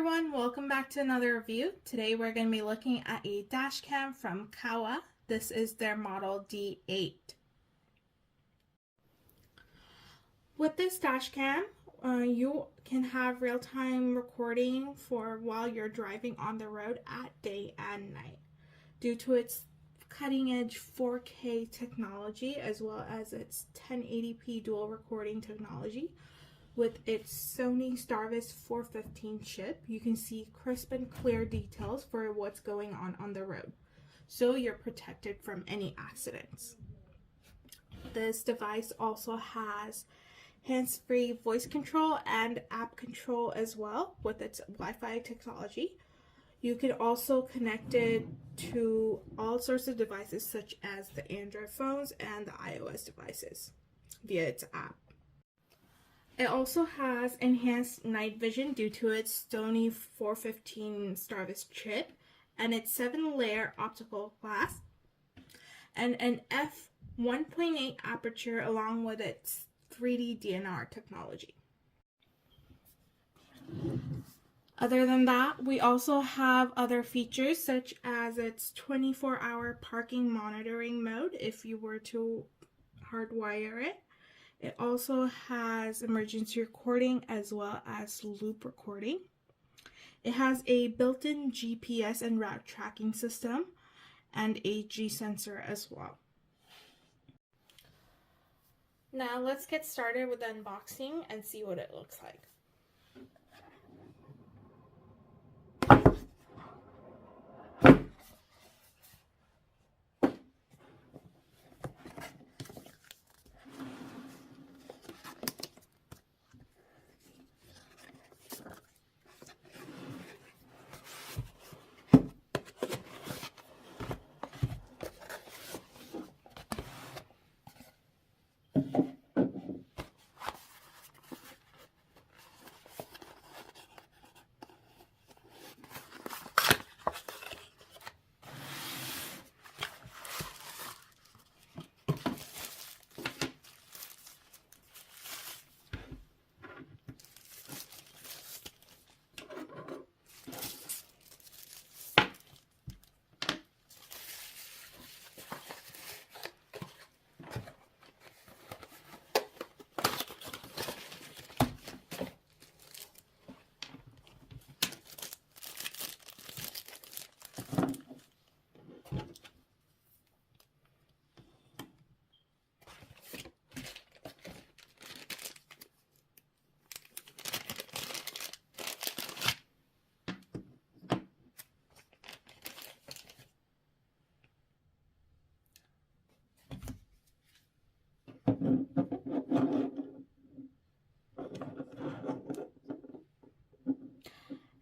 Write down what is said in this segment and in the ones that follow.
everyone, welcome back to another review. Today we're going to be looking at a dash cam from KAWA. This is their model D8. With this dash cam, you can have real-time recording for while you're driving on the road at day and night. Due to its cutting-edge 4K technology as well as its 1080p dual recording technology, with its Sony Starvis 415 chip, you can see crisp and clear details for what's going on the road, so you're protected from any accidents. This device also has hands-free voice control and app control as well with its Wi-Fi technology. You can also connect it to all sorts of devices such as the Android phones and the iOS devices via its app. It also has enhanced night vision due to its Sony 415 Starvis chip and its 7-layer optical glass and an f1.8 aperture along with its 3D DNR technology. Other than that, we also have other features such as its 24-hour parking monitoring mode if you were to hardwire it. It also has emergency recording as well as loop recording. It has a built-in GPS and route tracking system and a G sensor as well. Now let's get started with the unboxing and see what it looks like.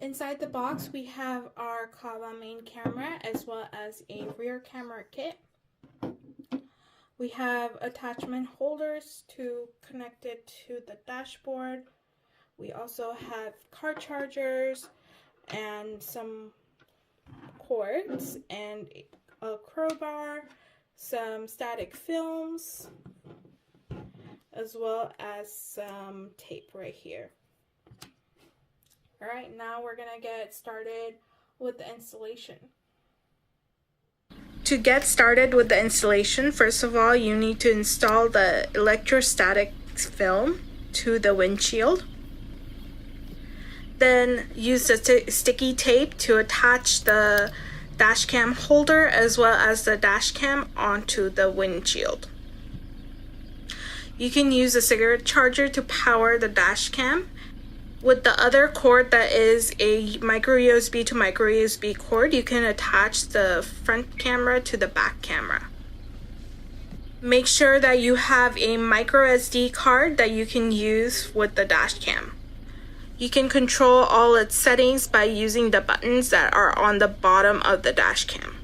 Inside the box, we have our KAWA main camera as well as a rear camera kit. We have attachment holders to connect it to the dashboard. We also have car chargers and some cords and a crowbar, some static films, as well as some tape right here. Alright, now we're going to get started with the installation. To get started with the installation, first of all, you need to install the electrostatic film to the windshield. Then use the sticky tape to attach the dash cam holder as well as the dash cam onto the windshield. You can use a cigarette charger to power the dash cam. With the other cord that is a micro USB to micro USB cord, you can attach the front camera to the back camera. Make sure that you have a micro SD card that you can use with the dash cam. You can control all its settings by using the buttons that are on the bottom of the dash cam.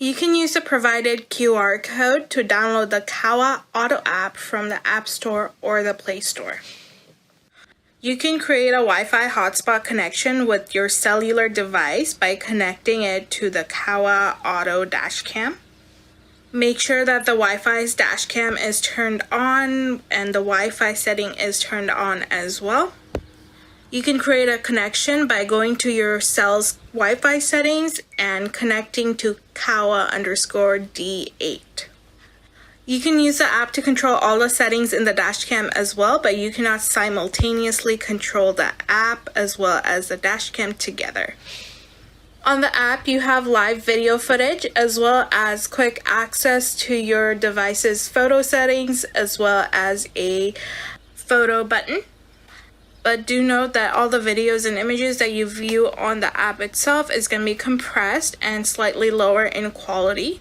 You can use the provided QR code to download the KAWA Auto app from the App Store or the Play Store. You can create a Wi-Fi hotspot connection with your cellular device by connecting it to the KAWA Auto Dash Cam. Make sure that the Wi-Fi's dash cam is turned on and the Wi-Fi setting is turned on as well. You can create a connection by going to your cell's Wi-Fi settings and connecting to KAWA_D8. You can use the app to control all the settings in the dash cam as well, but you cannot simultaneously control the app as well as the dash cam together. On the app, you have live video footage as well as quick access to your device's photo settings as well as a photo button. But do note that all the videos and images that you view on the app itself is going to be compressed and slightly lower in quality.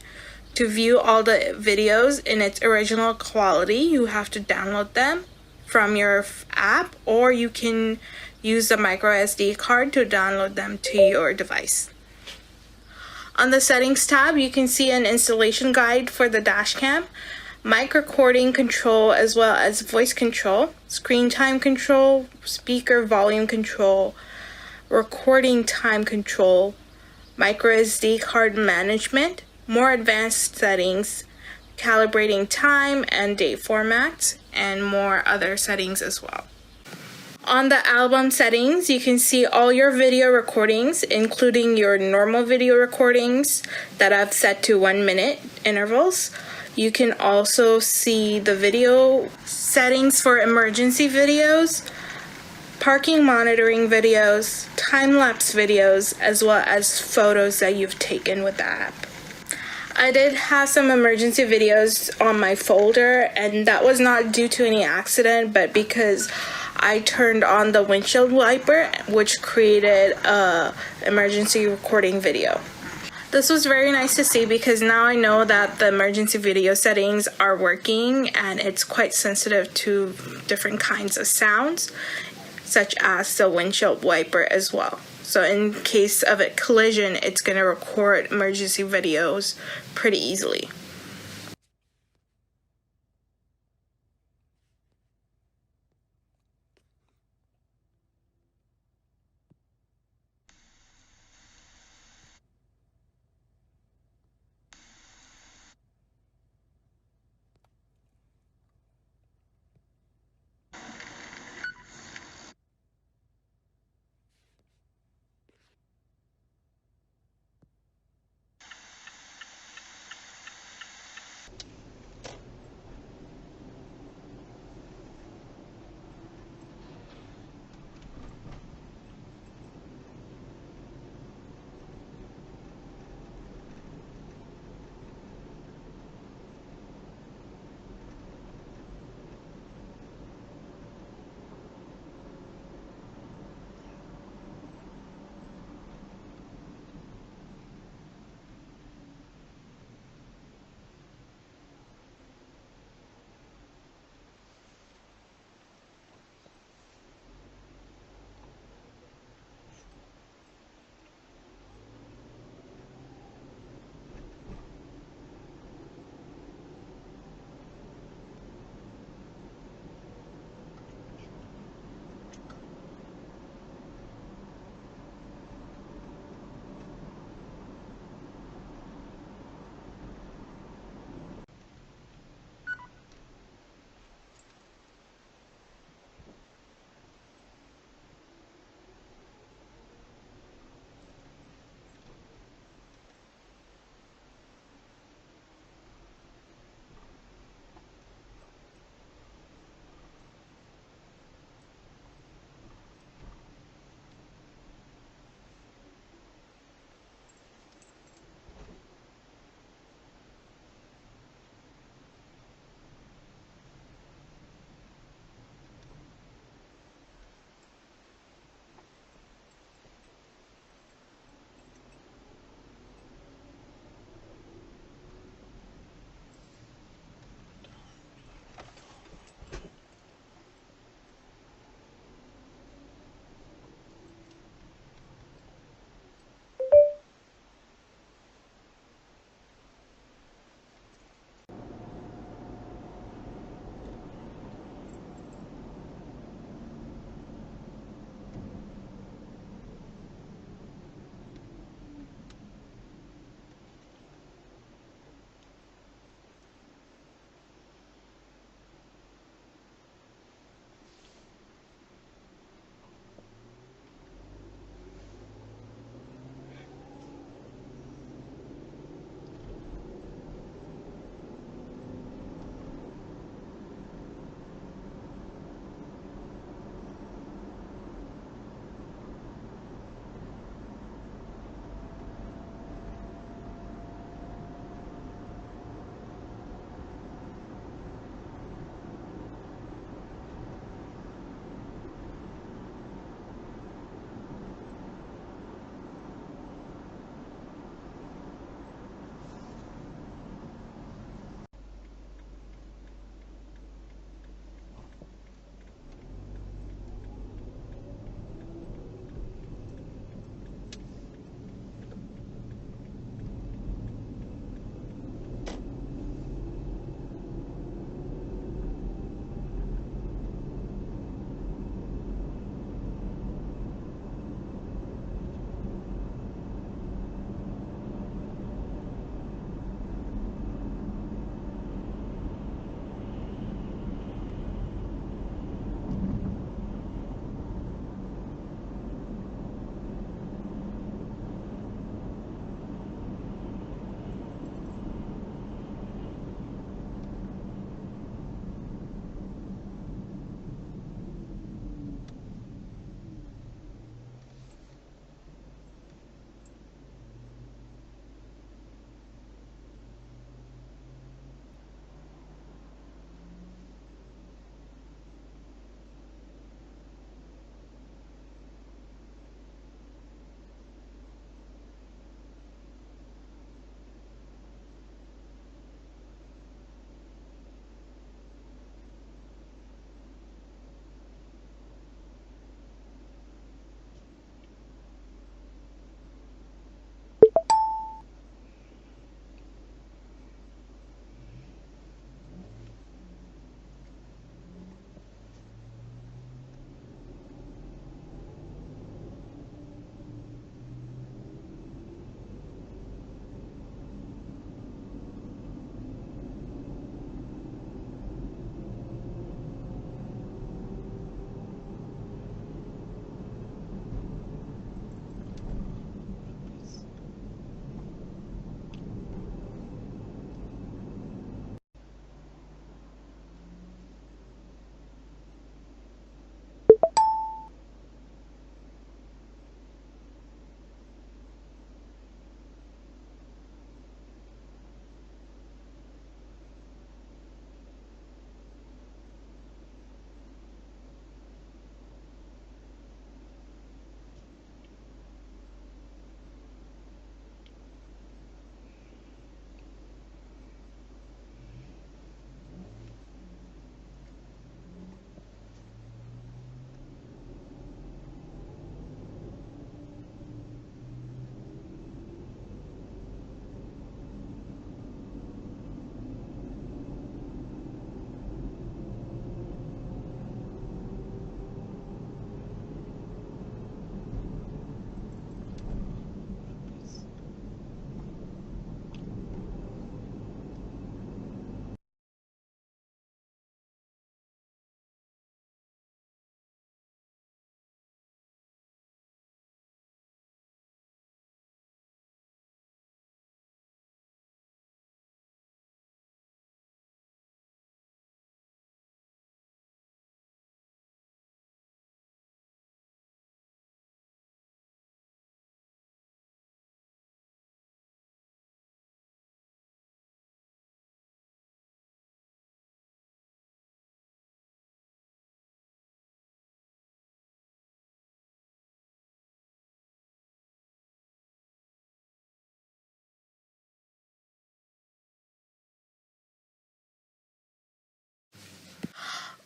To view all the videos in its original quality, you have to download them from your app, or you can use the micro SD card to download them to your device. On the settings tab, you can see an installation guide for the dash cam, mic recording control as well as voice control, screen time control, speaker volume control, recording time control, micro SD card management, more advanced settings, calibrating time and date formats, and more other settings as well. On the album settings, you can see all your video recordings, including your normal video recordings that I've set to 1 minute intervals. You can also see the video settings for emergency videos, parking monitoring videos, time-lapse videos, as well as photos that you've taken with the app. I did have some emergency videos on my folder, and that was not due to any accident, but because I turned on the windshield wiper, which created a emergency recording video. This was very nice to see because now I know that the emergency video settings are working and it's quite sensitive to different kinds of sounds, such as the windshield wiper as well. So in case of a collision, it's going to record emergency videos pretty easily.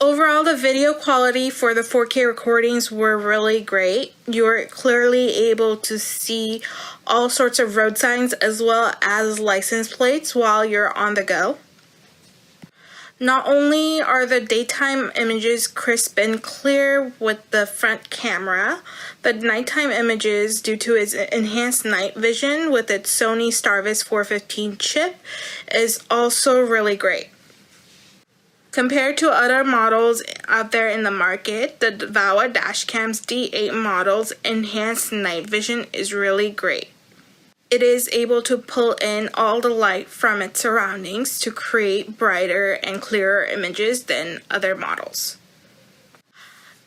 Overall, the video quality for the 4K recordings were really great. You're clearly able to see all sorts of road signs as well as license plates while you're on the go. Not only are the daytime images crisp and clear with the front camera, the nighttime images, due to its enhanced night vision with its Sony Starvis 415 chip, is also really great. Compared to other models out there in the market, the KAWA Dash Cam's D8 model's enhanced night vision is really great. It is able to pull in all the light from its surroundings to create brighter and clearer images than other models.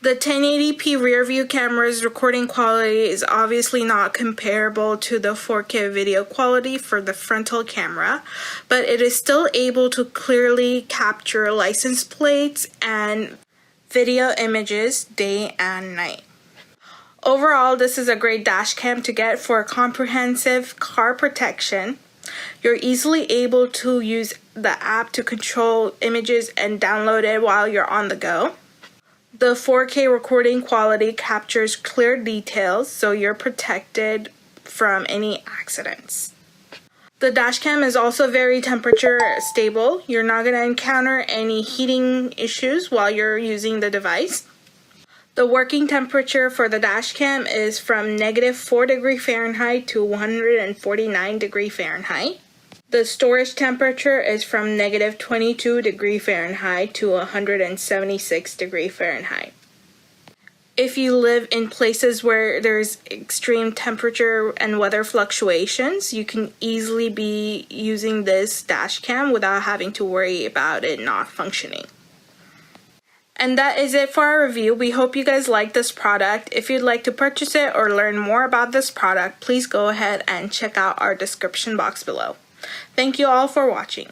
The 1080p rear view camera's recording quality is obviously not comparable to the 4K video quality for the frontal camera, but it is still able to clearly capture license plates and video images day and night. Overall, this is a great dash cam to get for comprehensive car protection. You're easily able to use the app to control images and download it while you're on the go. The 4K recording quality captures clear details, so you're protected from any accidents. The dash cam is also very temperature stable. You're not going to encounter any heating issues while you're using the device. The working temperature for the dash cam is from -4°F to 149°F. The storage temperature is from -22°F to 176°F. If you live in places where there's extreme temperature and weather fluctuations, you can easily be using this dash cam without having to worry about it not functioning. And that is it for our review. We hope you guys like this product. If you'd like to purchase it or learn more about this product, please go ahead and check out our description box below. Thank you all for watching.